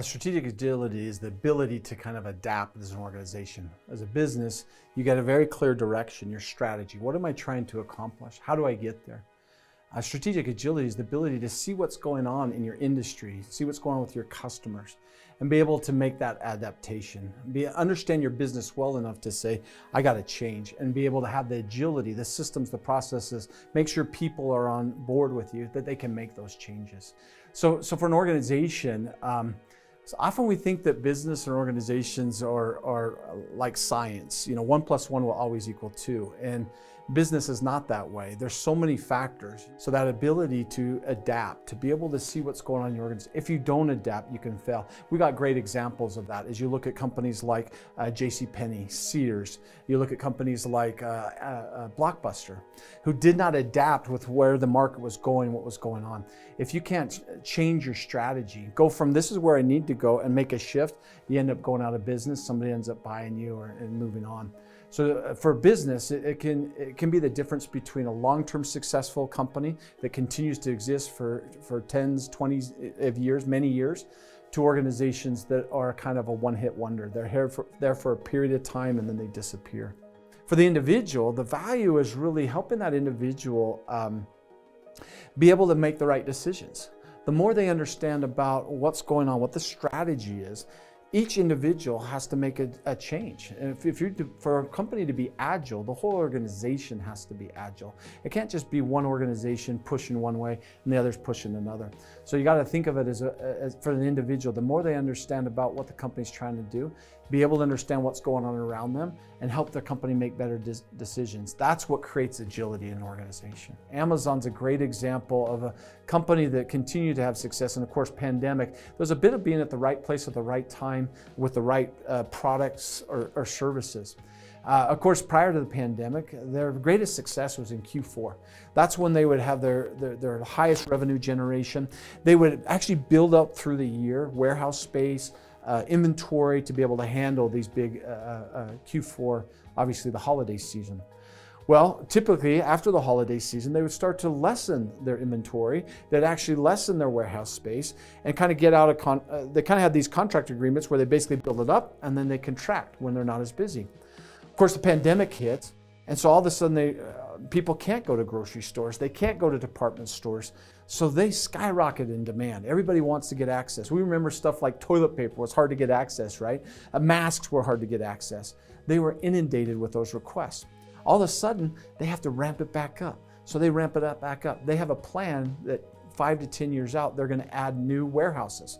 Strategic agility is the ability to kind of adapt as an organization. As a business, you get a very clear direction, your strategy. What am I trying to accomplish? How do I get there? Strategic agility is the ability to see what's going on in your industry, see what's going on with your customers, and be able to make that adaptation. Understand your business well enough to say, I got to change, and be able to have the agility, the systems, the processes, make sure people are on board with you, that they can make those changes. So for an organization, so often we think that business and organizations are like science. 1 + 1 will always equal 2. And business is not that way. There's so many factors. So that ability to adapt, to be able to see what's going on in your organization. If you don't adapt, you can fail. We got great examples of that. As you look at companies like JCPenney, Sears, you look at companies like Blockbuster, who did not adapt with where the market was going, what was going on. If you can't change your strategy, go from this is where I need to go and make a shift, you end up going out of business, somebody ends up buying you and moving on. So for business, it can be the difference between a long-term successful company that continues to exist for 10s, 20s of years, many years, to organizations that are kind of a one-hit wonder. They're there for a period of time and then they disappear. For the individual, the value is really helping that individual be able to make the right decisions. The more they understand about what's going on, what the strategy is, each individual has to make a change. And for a company to be agile, the whole organization has to be agile. It can't just be one organization pushing one way and the others pushing another. So you got to think of it as for an individual, the more they understand about what the company's trying to do, be able to understand what's going on around them and help their company make better decisions. That's what creates agility in an organization. Amazon's a great example of a company that continued to have success. And of course, pandemic, there's a bit of being at the right place at the right time with the right products or services. Of course, prior to the pandemic, their greatest success was in Q4. That's when they would have their highest revenue generation. They would actually build up through the year, warehouse space, inventory to be able to handle these big Q4, obviously the holiday season. Well, typically after the holiday season, they would start to lessen their inventory. They'd actually lessen their warehouse space and kind of get out of, they kind of had these contract agreements where they basically build it up and then they contract when they're not as busy. Of course, the pandemic hit, and so all of a sudden people can't go to grocery stores, they can't go to department stores, so they skyrocket in demand. Everybody wants to get access. We remember stuff like toilet paper was hard to get access, right? Masks were hard to get access. They were inundated with those requests. All of a sudden, they have to ramp it back up. So they ramp it up back up. They have a plan that 5 to 10 years out, they're going to add new warehouses.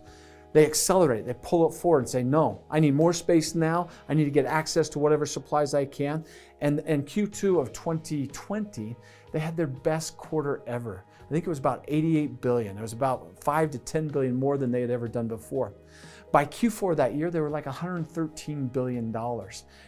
They accelerate, they pull it forward and say, no, I need more space now. I need to get access to whatever supplies I can. And Q2 of 2020, they had their best quarter ever. I think it was about 88 billion. It was about 5 to 10 billion more than they had ever done before. By Q4 that year, they were like $113 billion.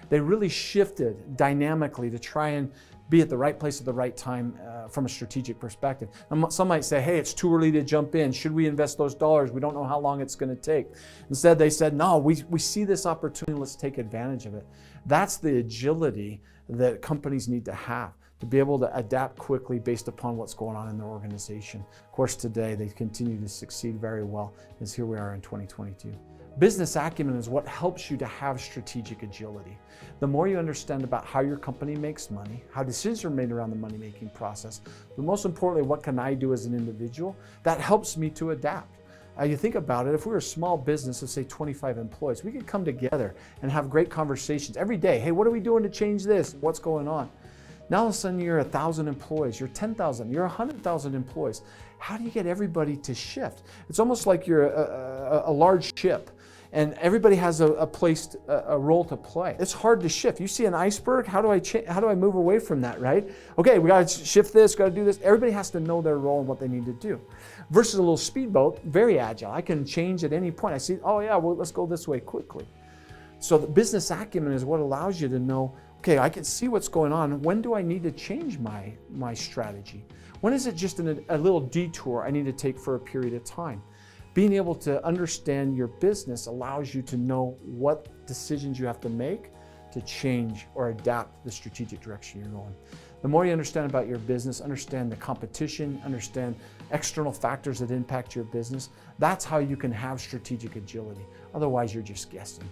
They really shifted dynamically to try and be at the right place at the right time from a strategic perspective. And some might say, hey, it's too early to jump in. Should we invest those dollars? We don't know how long it's going to take. Instead, they said, no, we see this opportunity. Let's take advantage of it. That's the agility that companies need to have, to be able to adapt quickly based upon what's going on in their organization. Of course, today they continue to succeed very well, as here we are in 2022. Business acumen is what helps you to have strategic agility. The more you understand about how your company makes money, how decisions are made around the money-making process, but most importantly, what can I do as an individual, that helps me to adapt. You think about it, if we were a small business of say 25 employees, we could come together and have great conversations every day. Hey, what are we doing to change this? What's going on? Now all of a sudden you're 1,000 employees, you're 10,000, you're 100,000 employees. How do you get everybody to shift? It's almost like you're a large ship and everybody has a role to play. It's hard to shift. You see an iceberg, how do I move away from that, right? Okay, we got to shift this, got to do this. Everybody has to know their role and what they need to do. Versus a little speedboat, very agile. I can change at any point. I see, oh yeah, well, let's go this way quickly. So the business acumen is what allows you to know, okay, I can see what's going on. When do I need to change my strategy? When is it just a little detour I need to take for a period of time? Being able to understand your business allows you to know what decisions you have to make to change or adapt the strategic direction you're going. The more you understand about your business, understand the competition, understand external factors that impact your business. That's how you can have strategic agility. Otherwise, you're just guessing.